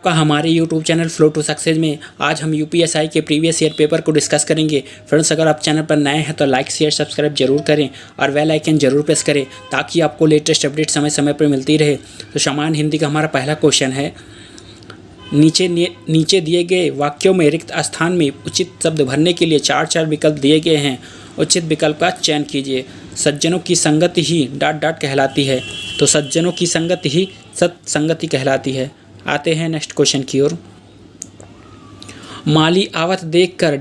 आपका हमारे YouTube channel flow to success में। आज हम यूपीएसआई के प्रीवियस ईयर पेपर को डिस्कस करेंगे। फ्रेंड्स, अगर आप चैनल पर नए हैं तो लाइक शेयर सब्सक्राइब जरूर करें और बेल आइकन जरूर प्रेस करें ताकि आपको लेटेस्ट अपडेट समय समय पर मिलती रहे। तो सामान्य हिंदी का हमारा पहला क्वेश्चन है, नीचे दिए गए वाक्यों में रिक्त स्थान में उचित शब्द भरने के लिए चार विकल्प दिए गए हैं। उचित विकल्प का चयन कीजिए। सज्जनों की संगति ही ... कहलाती है। तो सज्जनों की संगति ही सत्संगति कहलाती है। आते हैं नेक्स्ट क्वेश्चन की ओर। माली आवत देखकर ...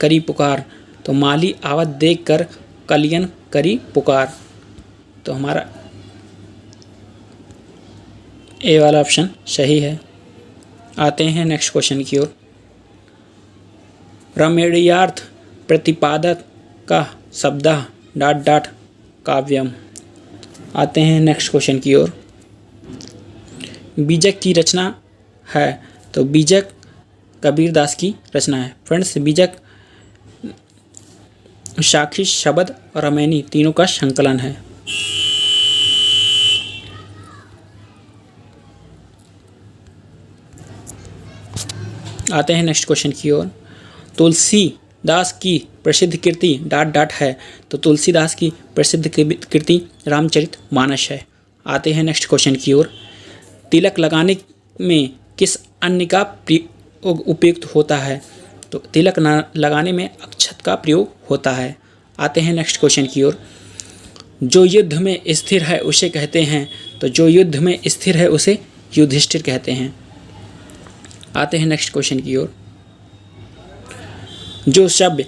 करी पुकार। तो माली आवत देखकर कलियन करी पुकार। तो हमारा ए वाला ऑप्शन सही है। आते हैं नेक्स्ट क्वेश्चन की ओर। रमणीयार्थ प्रतिपादक का शब्द ... काव्यम। आते हैं नेक्स्ट क्वेश्चन की ओर। बीजक की रचना है। तो बीजक कबीरदास की रचना है। फ्रेंड्स, बीजक साखी, शबद और रामायणी तीनों का संकलन है। आते हैं नेक्स्ट क्वेश्चन की ओर। तुलसीदास की प्रसिद्ध कृति ... है। तो तुलसीदास की प्रसिद्ध कृति रामचरितमानस है। आते हैं नेक्स्ट क्वेश्चन की ओर। तिलक लगाने में किस अन्न का प्रयोग उपयुक्त होता है? तो तिलक लगाने में अक्षत का प्रयोग होता है। आते हैं नेक्स्ट क्वेश्चन की ओर। जो युद्ध में स्थिर है उसे कहते हैं। तो जो युद्ध में स्थिर है उसे युधिष्ठिर कहते हैं। आते हैं नेक्स्ट क्वेश्चन की ओर। जो शब्द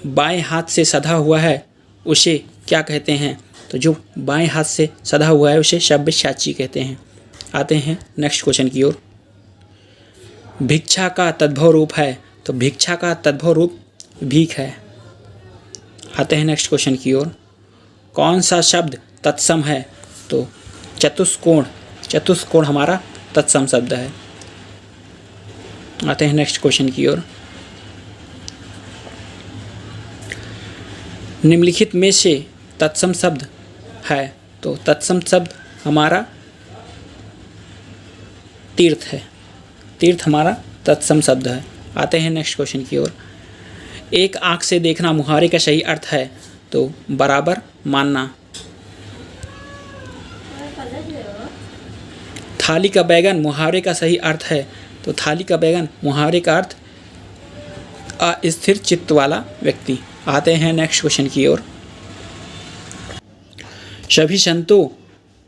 बाएं हाथ से सधा हुआ है उसे क्या कहते हैं? तो जो बाएं हाथ से सधा हुआ है उसे सब्यसाची कहते हैं। आते हैं नेक्स्ट क्वेश्चन की ओर। भिक्षा का तद्भव रूप है। तो भिक्षा का तद्भव रूप भीख है। आते हैं नेक्स्ट क्वेश्चन की ओर। कौन सा शब्द तत्सम है? तो चतुष्कोण हमारा तत्सम शब्द है। आते हैं नेक्स्ट क्वेश्चन की ओर। निम्नलिखित में से तत्सम शब्द है। तो तत्सम शब्द हमारा तीर्थ है। तीर्थ हमारा तत्सम शब्द है। आते हैं नेक्स्ट क्वेश्चन की ओर। एक आंख से देखना मुहावरे का सही अर्थ है। तो बराबर मानना। थाली का बैगन मुहावरे का सही अर्थ है। तो थाली का बैगन मुहावरे का अर्थ अस्थिर चित्त वाला व्यक्ति। आते हैं नेक्स्ट क्वेश्चन की ओर। सभी संतों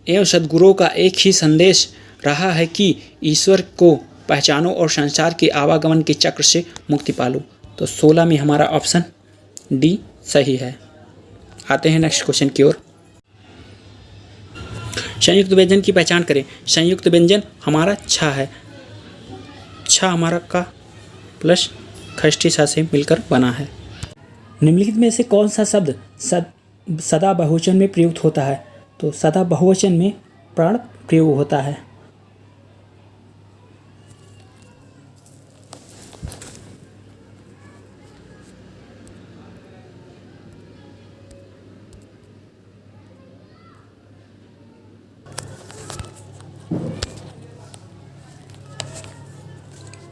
एवं सद्गुरुओं का एक ही संदेश रहा है कि ईश्वर को पहचानो और संसार के आवागमन के चक्र से मुक्ति पालो। तो 16 में हमारा ऑप्शन डी सही है। आते हैं नेक्स्ट क्वेश्चन की ओर। संयुक्त व्यंजन की पहचान करें। संयुक्त व्यंजन हमारा छ है। छ हमारा का प्लस खष्टी सा से मिलकर बना है। निम्नलिखित में से कौन सा शब्द सदा बहुवचन में प्रयुक्त होता है? तो सदा बहुवचन में प्राण प्रयोग होता है।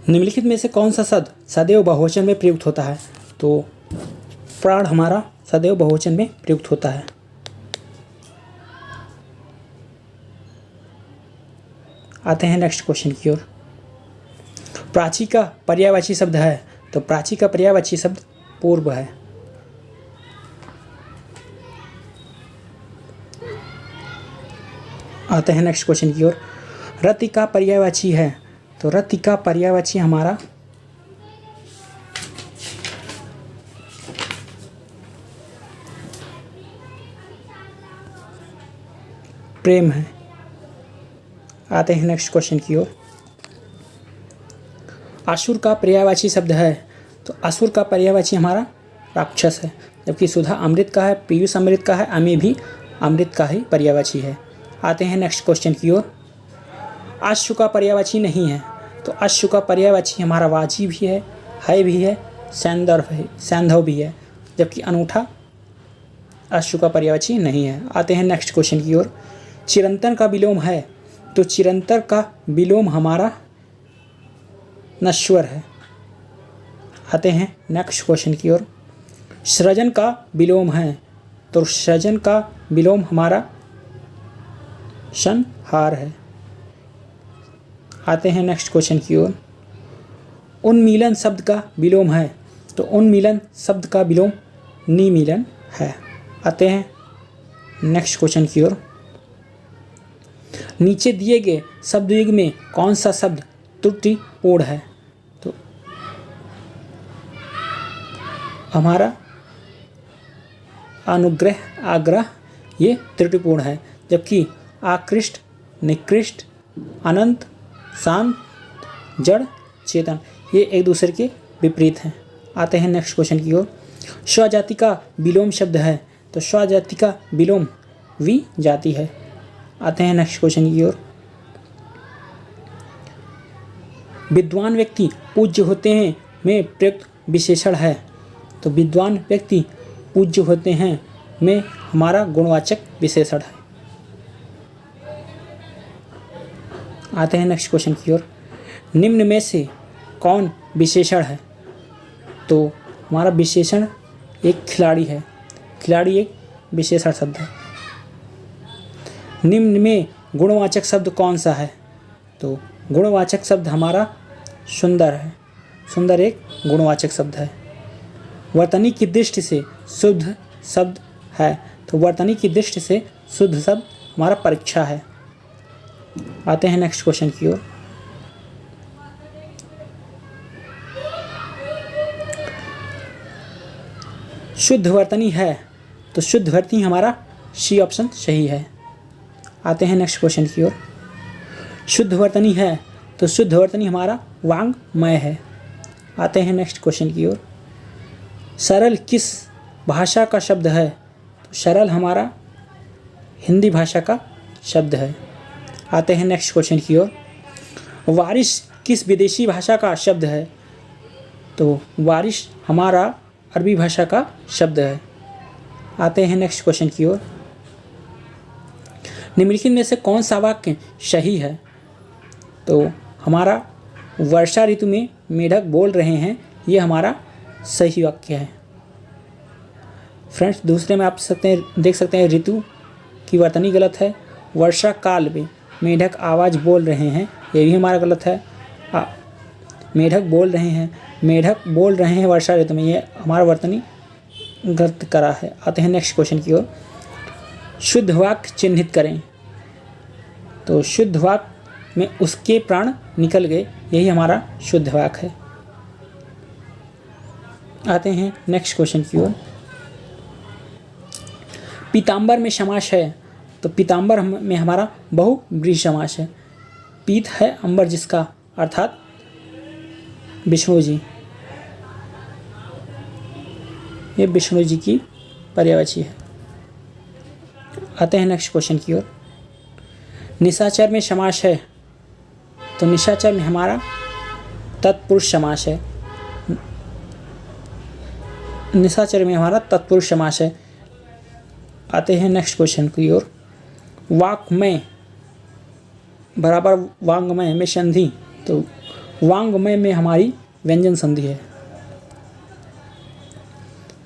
निम्नलिखित में से कौन सा शब्द सदैव बहुवचन में प्रयुक्त होता है? तो प्राण हमारा सदैव बहुवचन में प्रयुक्त होता है। आते हैं नेक्स्ट क्वेश्चन की ओर। प्राची का पर्यायवाची शब्द है। तो प्राची का पर्यायवाची शब्द पूर्व है। आते हैं नेक्स्ट क्वेश्चन की ओर। रति का पर्यायवाची है। तो रति का पर्यायवाची हमारा प्रेम है। आते हैं नेक्स्ट क्वेश्चन की ओर। असुर का पर्यायवाची शब्द है। तो असुर का पर्यायवाची हमारा राक्षस है। जबकि सुधा अमृत का है, पीयूष अमृत का है, अमी भी अमृत का ही पर्यायवाची है। आते हैं नेक्स्ट क्वेश्चन की ओर। अश्व का पर्यायवाची नहीं है। तो अश्व का पर्यायवाची हमारा वाजी भी है भी है, सैंधव भी है। जबकि अनूठा अश्व का पर्यायवाची नहीं है। आते हैं नेक्स्ट क्वेश्चन की ओर। चिरंतन का विलोम है। तो चिरंतर का विलोम हमारा नश्वर है। आते हैं नेक्स्ट क्वेश्चन की ओर। सृजन का विलोम है, तो सृजन का विलोम हमारा संहार है। आते हैं नेक्स्ट क्वेश्चन की ओर। उन्मीलन शब्द का विलोम है, तो उन्मीलन शब्द का विलोम निमीलन है। आते हैं नेक्स्ट क्वेश्चन की ओर। नीचे दिए गए शब्द युग में कौन सा शब्द त्रुटिपूर्ण है, तो हमारा अनुग्रह, आग्रह ये त्रुटिपूर्ण है, जबकि आकृष्ट, निकृष्ट, अनंत, शांत, जड़, चेतन ये एक दूसरे के विपरीत हैं। आते हैं नेक्स्ट क्वेश्चन की ओर। स्वजाति का विलोम शब्द है, तो स्वजाति का विलोम वि जाति है। आते हैं नेक्स्ट क्वेश्चन की ओर। विद्वान व्यक्ति पूज्य होते हैं में प्रयुक्त विशेषण है, तो विद्वान व्यक्ति पूज्य होते हैं में हमारा गुणवाचक विशेषण है। आते हैं नेक्स्ट क्वेश्चन की ओर। निम्न में से कौन विशेषण है, तो हमारा विशेषण एक खिलाड़ी है। खिलाड़ी एक विशेषण शब्द है। निम्न में गुणवाचक शब्द कौन सा है, तो गुणवाचक शब्द हमारा सुंदर है। सुंदर एक गुणवाचक शब्द है। वर्तनी की दृष्टि से शुद्ध शब्द है, तो वर्तनी की दृष्टि से शुद्ध शब्द हमारा परीक्षा है। आते हैं नेक्स्ट क्वेश्चन की ओर। शुद्ध वर्तनी है, तो शुद्ध वर्तनी हमारा सी ऑप्शन सही है। आते हैं नेक्स्ट क्वेश्चन की ओर। शुद्ध वर्तनी है, तो शुद्ध वर्तनी हमारा वांग्मय है। आते हैं नेक्स्ट क्वेश्चन की ओर। सरल किस भाषा का शब्द है, तो सरल हमारा हिंदी भाषा का शब्द है। आते हैं नेक्स्ट क्वेश्चन की ओर। वारिश किस विदेशी भाषा का शब्द है, तो वारिश हमारा अरबी भाषा का शब्द है। आते हैं नेक्स्ट क्वेश्चन की ओर। निम्नलिखित में से कौन सा वाक्य सही है, तो हमारा वर्षा ऋतु में मेढक बोल रहे हैं ये हमारा सही वाक्य है। फ्रेंड्स दूसरे में आप देख सकते हैं ऋतु की वर्तनी गलत है। वर्षा काल में मेढक आवाज़ बोल रहे हैं ये भी हमारा गलत है। मेढक बोल रहे हैं वर्षा ऋतु में ये हमारा वर्तनी गलत करा है। आते हैं नेक्स्ट क्वेश्चन की ओर। शुद्ध वाक्य चिन्हित करें, तो शुद्ध वाक्य में उसके प्राण निकल गए यही हमारा शुद्ध वाक्य है। आते हैं नेक्स्ट क्वेश्चन की ओर। पीताम्बर में समास है, तो पीताम्बर में हमारा बहुव्रीहि समास है। पीत है अंबर जिसका, अर्थात विष्णु जी, ये विष्णु जी की पर्यायवाची है। आते हैं नेक्स्ट क्वेश्चन की ओर। निशाचर में समास है, तो निशाचर में हमारा तत्पुरुष समास है। निशाचर में हमारा तत्पुरुष समास है। आते हैं नेक्स्ट क्वेश्चन की ओर। वाक्मय बराबर वांग्मय में संधि, तो वांग्मय में हमारी व्यंजन संधि है।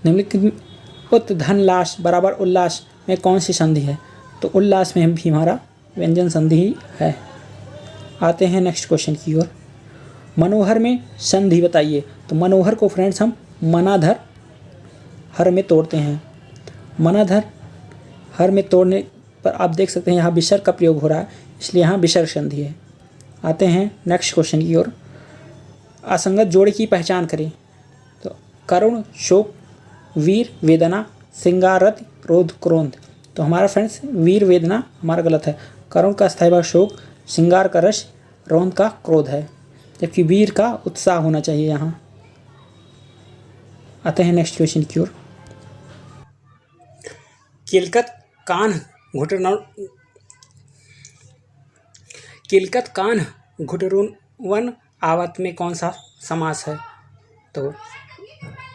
निम्नलिखित उत्धनलास बराबर उल्लास में कौन सी संधि है, तो उल्लास में भी हमारा व्यंजन संधि ही है। आते हैं नेक्स्ट क्वेश्चन की ओर। मनोहर में संधि बताइए, तो मनोहर को फ्रेंड्स हम मनाधर हर में तोड़ते हैं। मनाधर हर में तोड़ने पर आप देख सकते हैं यहाँ विसर्ग का प्रयोग हो रहा है, इसलिए यहाँ विसर्ग संधि है। आते हैं नेक्स्ट क्वेश्चन की ओर। असंगत जोड़े की पहचान करें, तो करुण, शोक, वीर, वेदना, श्रृंगार, रति, क्रोध, क्रोध, तो हमारा फ्रेंड्स वीर वेदना हमारा गलत है। करुण का स्थायी भाग शोक, श्रृंगार का रस, रोध का क्रोध है, जबकि वीर का उत्साह होना चाहिए यहाँ। आते हैं नेक्स्ट क्वेश्चन की ओर। किलकत कान घुटरुवन आवत में कौन सा समास है, तो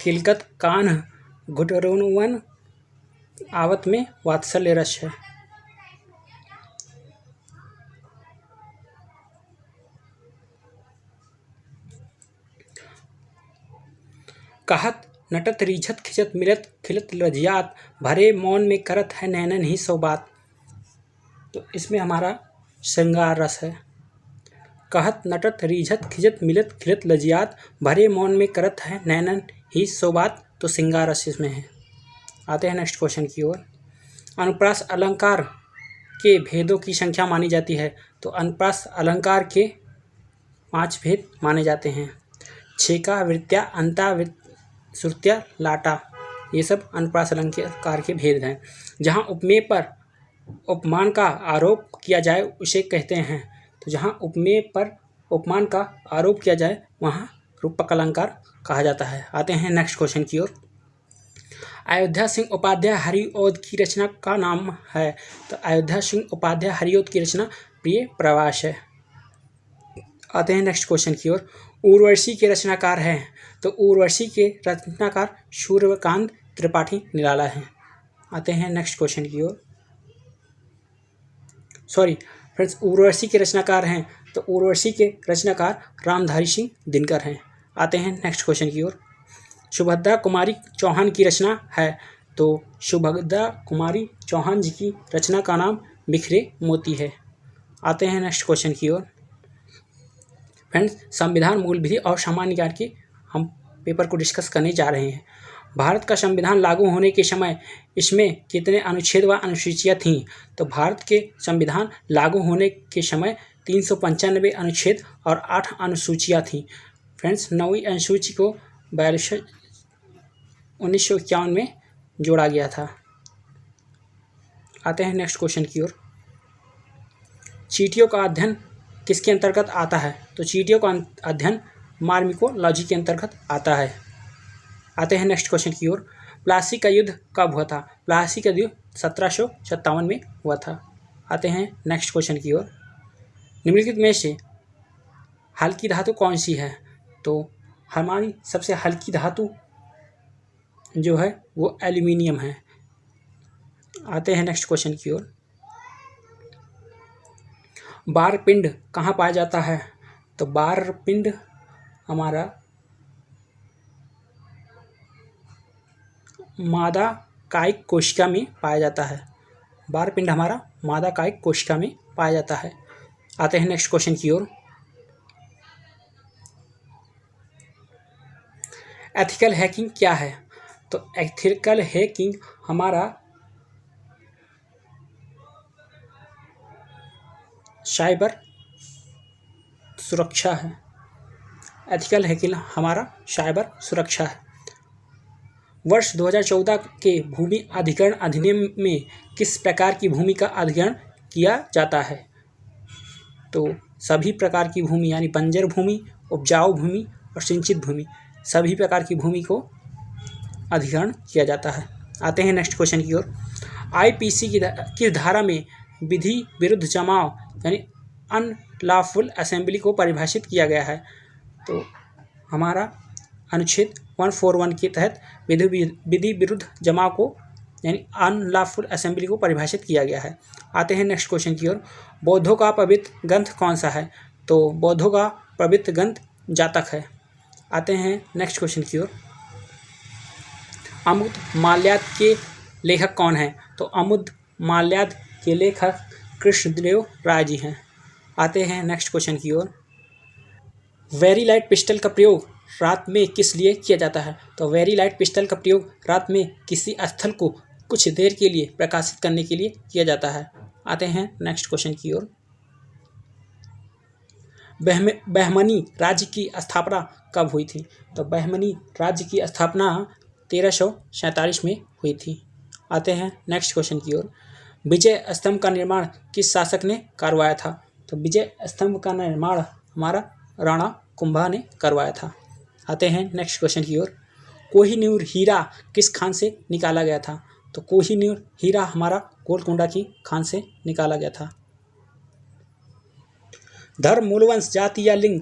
किलकत कान घुटरुवन आवत में वात्सल्य रस है। कहत नटत रीझत खिचत मिलत खिलत लजियात, भरे मौन में करत है नैनन ही सो बात। तो इसमें हमारा श्रृंगार रस है। कहत नटत रीझत खिचत मिलत खिलत लजियात, भरे मौन में करत है नैनन ही सो बात, तो श्रृंगार रस इसमें है। आते हैं नेक्स्ट क्वेश्चन की ओर। अनुप्रास अलंकार के भेदों की संख्या मानी जाती है, तो अनुप्रास अलंकार के 5 भेद माने जाते हैं। छेका, वृत्त्या, अंता, श्रुत्या, लाटा, ये सब अनुप्रास अलंकार के भेद हैं। जहाँ उपमेय पर उपमान का आरोप किया जाए उसे कहते हैं, तो जहाँ उपमेय पर उपमान का आरोप किया जाए वहाँ रूपक अलंकार कहा जाता है। आते हैं नेक्स्ट क्वेश्चन की ओर। अयोध्या सिंह उपाध्याय हरिओद की रचना का नाम है, तो अयोध्या सिंह उपाध्याय हरिओद की रचना प्रिय प्रवास है। आते हैं नेक्स्ट क्वेश्चन की ओर। उर्वशी के रचनाकार हैं, तो उर्वशी के रचनाकार सूर्यकांत त्रिपाठी निराला हैं। आते हैं नेक्स्ट क्वेश्चन की ओर। सॉरी फ्रेंड्स, उर्वशी के रचनाकार हैं, तो उर्वशी के रचनाकार रामधारी सिंह दिनकर हैं। आते हैं नेक्स्ट क्वेश्चन की ओर। सुभद्रा कुमारी चौहान की रचना है, तो सुभद्रा कुमारी चौहान जी की रचना का नाम बिखरे मोती है। आते हैं नेक्स्ट क्वेश्चन की ओर। फ्रेंड्स, संविधान, मूल विधि और सामान्य ज्ञान की हम पेपर को डिस्कस करने जा रहे हैं। भारत का संविधान लागू होने के समय इसमें कितने अनुच्छेद व अनुसूचियाँ थीं, तो भारत के संविधान लागू होने के समय 395 अनुच्छेद और 8 अनुसूचियाँ थीं। फ्रेंड्स, 9वीं अनुसूची को 1951 में जोड़ा गया था। आते हैं नेक्स्ट क्वेश्चन की ओर। चींटियों का अध्ययन किसके अंतर्गत आता है, तो चींटियों का अध्ययन मार्मिकोलॉजी के अंतर्गत आता है। आते हैं नेक्स्ट क्वेश्चन की ओर। प्लासी का युद्ध कब हुआ था, प्लासी का युद्ध 1757 में हुआ था। आते हैं नेक्स्ट क्वेश्चन की ओर। निम्नलिखित में से हल्की धातु कौन सी है, तो हमारी सबसे हल्की धातु जो है वो एल्यूमिनियम है। आते हैं नेक्स्ट क्वेश्चन की ओर। बारपिंड कहाँ पाया जाता है, तो बारपिंड हमारा मादा कायिक कोशिका में पाया जाता है। बारपिंड हमारा मादा कायिक कोशिका में पाया जाता है। आते हैं नेक्स्ट क्वेश्चन की ओर। एथिकल हैकिंग क्या है, तो एथिकल हैकिंग हमारा साइबर सुरक्षा है। एथिकल हैकिंग हमारा साइबर सुरक्षा है। वर्ष 2014 के भूमि अधिग्रहण अधिनियम में किस प्रकार की भूमि का अधिग्रहण किया जाता है, तो सभी प्रकार की भूमि यानी बंजर भूमि, उपजाऊ भूमि और सिंचित भूमि, सभी प्रकार की भूमि को अधिग्रहण किया जाता है। आते हैं नेक्स्ट क्वेश्चन की ओर। आईपीसी की किस धारा में विधि विरुद्ध जमाव यानी अनलॉफुल असेंबली को परिभाषित किया गया है, तो हमारा अनुच्छेद 141 के तहत विधि विरुद्ध जमाव को यानी अनलॉफुल असेंबली को परिभाषित किया गया है। आते हैं नेक्स्ट क्वेश्चन की ओर। बौद्धों का पवित्र ग्रंथ कौन सा है, तो बौद्धों का पवित्र ग्रंथ जातक है। आते हैं नेक्स्ट क्वेश्चन की ओर। अमुद माल्याद के लेखक कौन हैं, तो अमुद माल्याद के लेखक कृष्णदेव राय जी हैं। आते हैं नेक्स्ट क्वेश्चन की ओर। वेरी लाइट पिस्टल का प्रयोग रात में किस लिए किया जाता है, तो वेरी लाइट पिस्टल का प्रयोग रात में किसी स्थल को कुछ देर के लिए प्रकाशित करने के लिए किया जाता है। आते हैं नेक्स्ट क्वेश्चन की ओर। बहमनी राज्य की स्थापना कब हुई थी, तो बहमनी राज्य की स्थापना 1347 में हुई थी। आते हैं नेक्स्ट क्वेश्चन की ओर। विजय स्तंभ का निर्माण किस शासक ने करवाया था, तो विजय स्तंभ का निर्माण हमारा राणा कुंभा ने करवाया था। आते हैं नेक्स्ट क्वेश्चन की ओर। कोहिनूर हीरा किस खान से निकाला गया था, तो कोहिनूर हीरा हमारा गोलकुंडा की खान से निकाला गया था। धर्म, मूलवंश, जाति या लिंग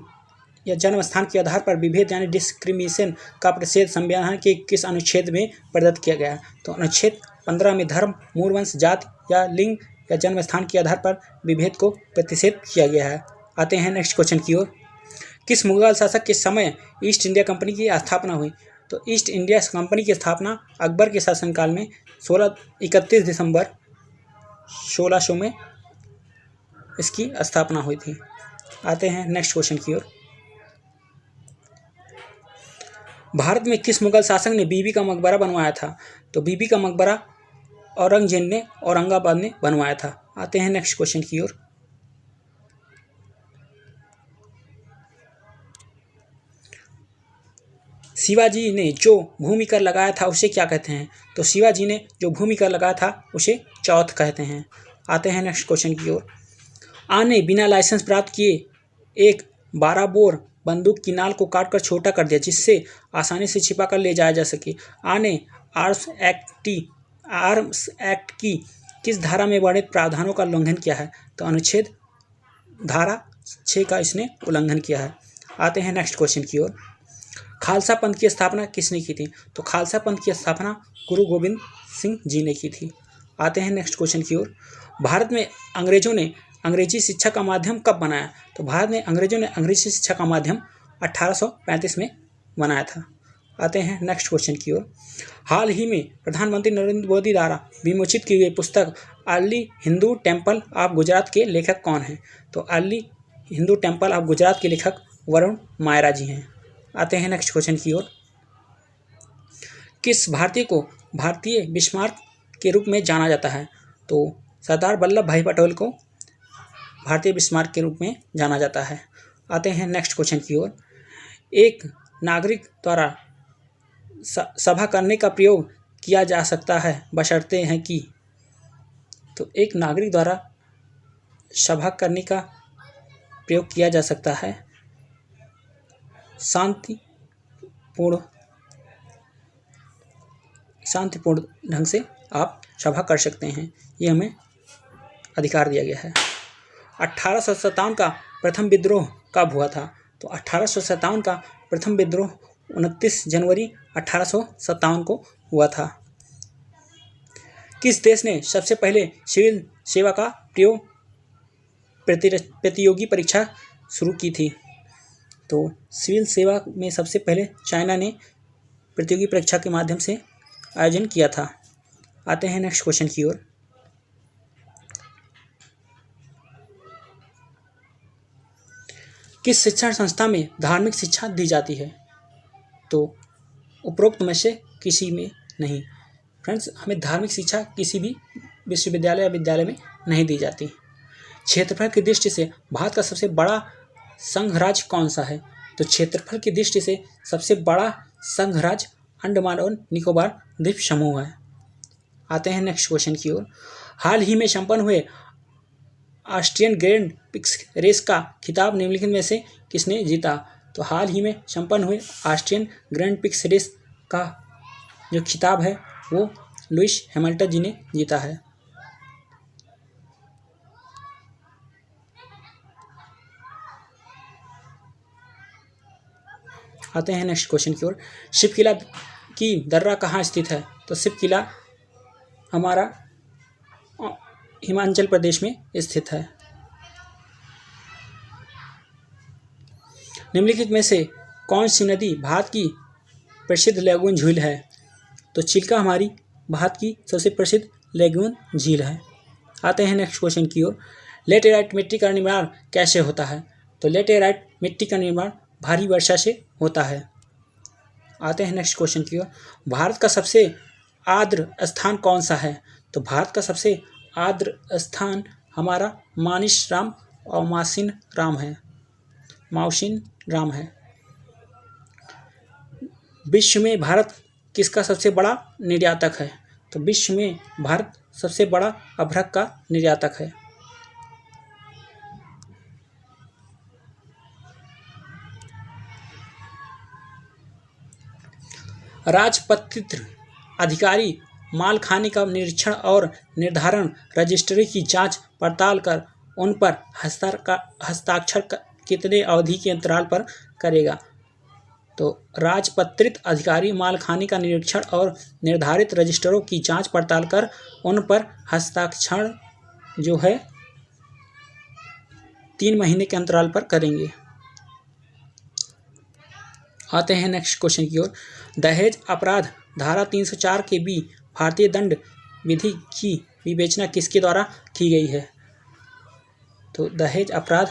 या जन्म स्थान के आधार पर विभेद यानी डिस्क्रिमिनेशन का प्रतिषेध संविधान के किस अनुच्छेद में प्रदत्त किया गया है, तो अनुच्छेद 15 में धर्म, मूलवंश, जाति या लिंग या जन्म स्थान के आधार पर विभेद को प्रतिषेध किया गया है। आते हैं नेक्स्ट क्वेश्चन की ओर। किस मुगल शासक के समय ईस्ट इंडिया कंपनी की स्थापना हुई, तो ईस्ट इंडिया कंपनी की स्थापना अकबर के शासनकाल में 31 दिसंबर 1600 में इसकी स्थापना हुई थी। आते हैं नेक्स्ट क्वेश्चन की ओर। भारत में किस मुगल शासक ने बीबी का मकबरा बनवाया था? तो बीबी का मकबरा औरंगजेब ने औरंगाबाद में बनवाया था। आते हैं नेक्स्ट क्वेश्चन की ओर। शिवाजी ने जो भूमि कर लगाया था उसे क्या कहते हैं? तो शिवाजी ने जो भूमि कर लगाया था उसे चौथ कहते हैं। आते हैं नेक्स्ट क्वेश्चन की ओर। आने बिना लाइसेंस प्राप्त किए एक 12 बोर बंदूक की नाल को काटकर छोटा कर दिया जिससे आसानी से छिपा कर ले जाया जा सके। आने आर्म्स एक्ट की किस धारा में वर्णित प्रावधानों का उल्लंघन किया है? तो अनुच्छेद धारा 6 का इसने उल्लंघन किया है। आते हैं नेक्स्ट क्वेश्चन की ओर। खालसा पंथ की स्थापना किसने की थी? तो खालसा पंथ की स्थापना गुरु गोविंद सिंह जी ने की थी। आते हैं नेक्स्ट क्वेश्चन की ओर। भारत में अंग्रेजों ने अंग्रेजी शिक्षा का माध्यम कब बनाया? तो भारत में अंग्रेजों ने अंग्रेजी शिक्षा का माध्यम 1835 में बनाया था। आते हैं नेक्स्ट क्वेश्चन की ओर। हाल ही में प्रधानमंत्री नरेंद्र मोदी द्वारा विमोचित की गई पुस्तक early Hindu temple of Gujarat के लेखक कौन हैं? तो early Hindu temple of Gujarat के लेखक वरुण मायरा जी हैं। आते हैं नेक्स्ट क्वेश्चन की ओर। किस भारतीय को भारतीय बिस्मार्क के रूप में जाना जाता है? तो सरदार वल्लभ भाई पटेल को भारतीय बिस्मार्क के रूप में जाना जाता है। आते हैं नेक्स्ट क्वेश्चन की ओर। एक नागरिक द्वारा सभा करने का प्रयोग किया जा सकता है बशर्ते हैं कि, तो एक नागरिक द्वारा सभा करने का प्रयोग किया जा सकता है शांतिपूर्ण ढंग से आप सभा कर सकते हैं, ये हमें अधिकार दिया गया है। 1857 का प्रथम विद्रोह कब हुआ था? तो 1857 का प्रथम विद्रोह 29 जनवरी 1857 को हुआ था। किस देश ने सबसे पहले सिविल सेवा का प्रतियोगी परीक्षा शुरू की थी? तो सिविल सेवा में सबसे पहले चाइना ने प्रतियोगी परीक्षा के माध्यम से आयोजन किया था। आते हैं नेक्स्ट क्वेश्चन की ओर। किस शिक्षण संस्था में धार्मिक शिक्षा दी जाती है? तो उपरोक्त में से किसी में नहीं। फ्रेंड्स, हमें धार्मिक शिक्षा किसी भी विश्वविद्यालय या विद्यालय में नहीं दी जाती। क्षेत्रफल की दृष्टि से भारत का सबसे बड़ा संघ राज्य कौन सा है? तो क्षेत्रफल की दृष्टि से सबसे बड़ा संघ राज्य अंडमान और निकोबार द्वीप समूह है। आते हैं नेक्स्ट क्वेश्चन की ओर। हाल ही में संपन्न हुए ऑस्ट्रियन ग्रैंड प्रिक्स रेस का खिताब निम्नलिखित में से किसने जीता? तो हाल ही में संपन्न हुए ऑस्ट्रियन ग्रैंड प्रिक्स रेस का जो खिताब है वो लुइस हैमिल्टन जी ने जीता है। आते हैं नेक्स्ट क्वेश्चन की ओर। शिव किला की दर्रा कहाँ स्थित है? तो शिव किला हमारा हिमाचल प्रदेश में स्थित है। निम्नलिखित में से कौन सी नदी भारत की प्रसिद्ध लैगून झील है? तो चिल्का हमारी भारत की सबसे प्रसिद्ध लैगून झील है। आते हैं नेक्स्ट क्वेश्चन की ओर। लेटेराइट मिट्टी का निर्माण कैसे होता है? तो लेटेराइट मिट्टी का निर्माण भारी वर्षा से होता है। आते हैं नेक्स्ट क्वेश्चन की ओर। भारत का सबसे आर्द्र स्थान कौन सा है? तो भारत का सबसे आर्द्र स्थान हमारा मानिसराम और माउसिन राम है। विश्व में भारत किसका सबसे बड़ा निर्यातक है? तो विश्व में भारत सबसे बड़ा अभ्रक का निर्यातक है। राजपत्रित अधिकारी मालखाने का निरीक्षण और निर्धारण, रजिस्ट्री की जांच पड़ताल कर उन पर हस्ताक्षर कितने अवधि के अंतराल पर करेगा? तो राजपत्रित अधिकारी मालखाने का निरीक्षण और निर्धारित रजिस्टरों की जांच पड़ताल कर उन पर हस्ताक्षर जो है 3 महीने के अंतराल पर करेंगे। आते हैं नेक्स्ट क्वेश्चन की ओर। दहेज अपराध धारा 304 के बी भारतीय दंड विधि की विवेचना किसके द्वारा की गई है? तो दहेज अपराध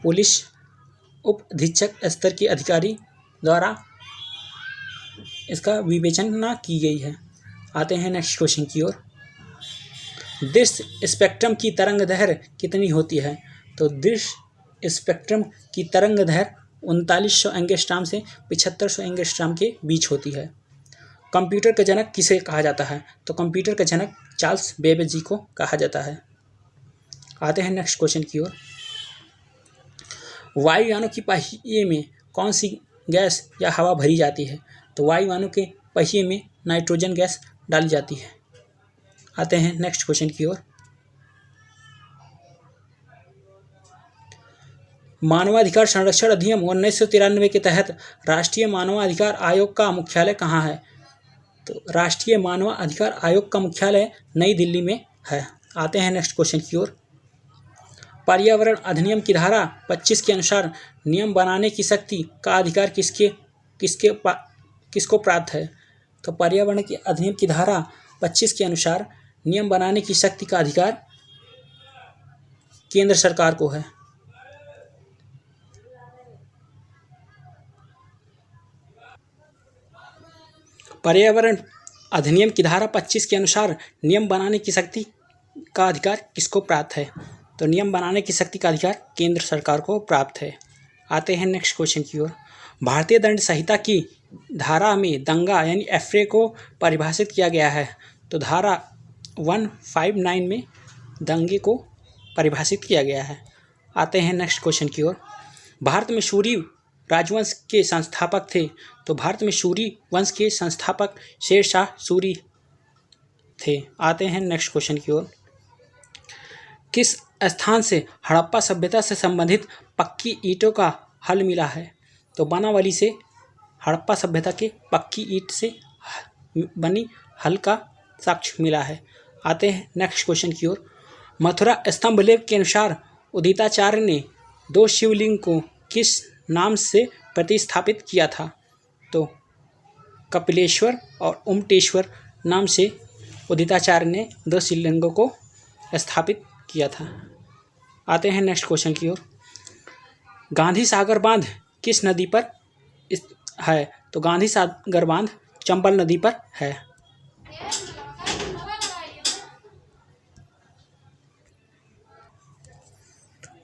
पुलिस उप अधीक्षक स्तर के अधिकारी द्वारा इसका विवेचना की गई है। आते हैं नेक्स्ट क्वेश्चन की ओर। दृश्य स्पेक्ट्रम की तरंग दैर्घ्य कितनी होती है? तो दृश्य स्पेक्ट्रम की तरंग दैर्घ्य 3900 एंगस्ट्रॉम से 7500 एंगस्ट्रॉम के बीच होती है। कंप्यूटर का जनक किसे कहा जाता है? तो कंप्यूटर का जनक चार्ल्स बेबेज जी को कहा जाता है। आते हैं नेक्स्ट क्वेश्चन की ओर। वायुयानों की पहिए में कौन सी गैस या हवा भरी जाती है? तो वायुयानों के पहिए में नाइट्रोजन गैस डाली जाती है। आते हैं नेक्स्ट क्वेश्चन की ओर। मानवाधिकार संरक्षण अधिनियम 1993 के तहत राष्ट्रीय मानवाधिकार आयोग का मुख्यालय कहाँ है? तो राष्ट्रीय मानवाधिकार आयोग का मुख्यालय नई दिल्ली में है। आते हैं नेक्स्ट क्वेश्चन की ओर। पर्यावरण अधिनियम की धारा 25 के अनुसार नियम बनाने की शक्ति का अधिकार किसको प्राप्त है? तो पर्यावरण के अधिनियम की धारा 25 के अनुसार नियम बनाने की शक्ति का अधिकार केंद्र सरकार को है। पर्यावरण अधिनियम की धारा 25 के अनुसार नियम बनाने की शक्ति का अधिकार किसको प्राप्त है? तो नियम बनाने की शक्ति का अधिकार केंद्र सरकार को प्राप्त है। आते हैं नेक्स्ट क्वेश्चन की ओर। भारतीय दंड संहिता की धारा में दंगा यानी एफरे को परिभाषित किया गया है। तो धारा 159 में दंगे को परिभाषित किया गया है। आते हैं नेक्स्ट क्वेश्चन की ओर। भारत में सूरी राजवंश के संस्थापक थे। तो भारत में सूरी वंश के संस्थापक शेरशाह सूरी थे। आते हैं नेक्स्ट क्वेश्चन की ओर। किस स्थान से हड़प्पा सभ्यता से संबंधित पक्की ईंटों का हल मिला है? तो बनावली से हड़प्पा सभ्यता के पक्की ईंट से बनी हल का साक्ष्य मिला है। आते हैं नेक्स्ट क्वेश्चन की ओर। मथुरा स्तंभ लेख के अनुसार उदिताचार्य ने 2 शिवलिंग को किस नाम से प्रतिस्थापित किया था? तो कपिलेश्वर और उमटेश्वर नाम से उदिताचार्य ने 2 शिवलिंगों को स्थापित किया था। आते हैं नेक्स्ट क्वेश्चन की ओर। गांधी सागर बांध किस नदी पर है? तो गांधी सागर बांध चंबल नदी पर है।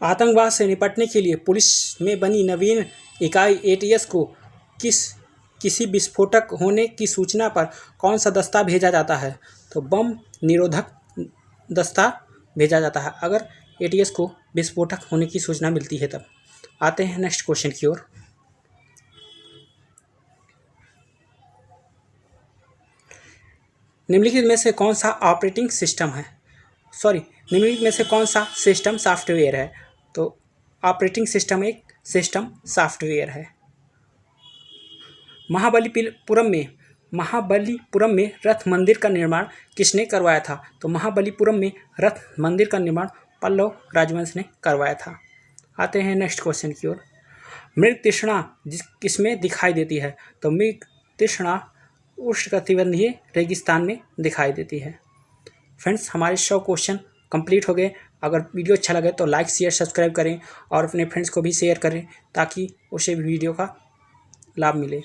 आतंकवाद से निपटने के लिए पुलिस में बनी नवीन इकाई एटीएस को किसी विस्फोटक होने की सूचना पर कौन सा दस्ता भेजा जाता है? तो बम निरोधक दस्ता भेजा जाता है अगर एटीएस को विस्फोटक होने की सूचना मिलती है तब। आते हैं नेक्स्ट क्वेश्चन की ओर। निम्नलिखित में से कौन सा ऑपरेटिंग सिस्टम है? निम्नलिखित में से कौन सा सिस्टम सॉफ्टवेयर है? तो ऑपरेटिंग सिस्टम एक सिस्टम सॉफ्टवेयर है। महाबलीपुरम में रथ मंदिर का निर्माण किसने करवाया था? तो महाबलीपुरम में रथ मंदिर का निर्माण पल्लव राजवंश ने करवाया था। आते हैं नेक्स्ट क्वेश्चन की ओर। मृग तृष्णा किसमें दिखाई देती है? तो मृग तृष्णा उष्णकटिबंधीय रेगिस्तान में दिखाई देती है। फ्रेंड्स, हमारे 100 क्वेश्चन कंप्लीट हो गए। अगर वीडियो अच्छा लगे तो लाइक शेयर सब्सक्राइब करें और अपने फ्रेंड्स को भी शेयर करें ताकि उसे भी वीडियो का लाभ मिले।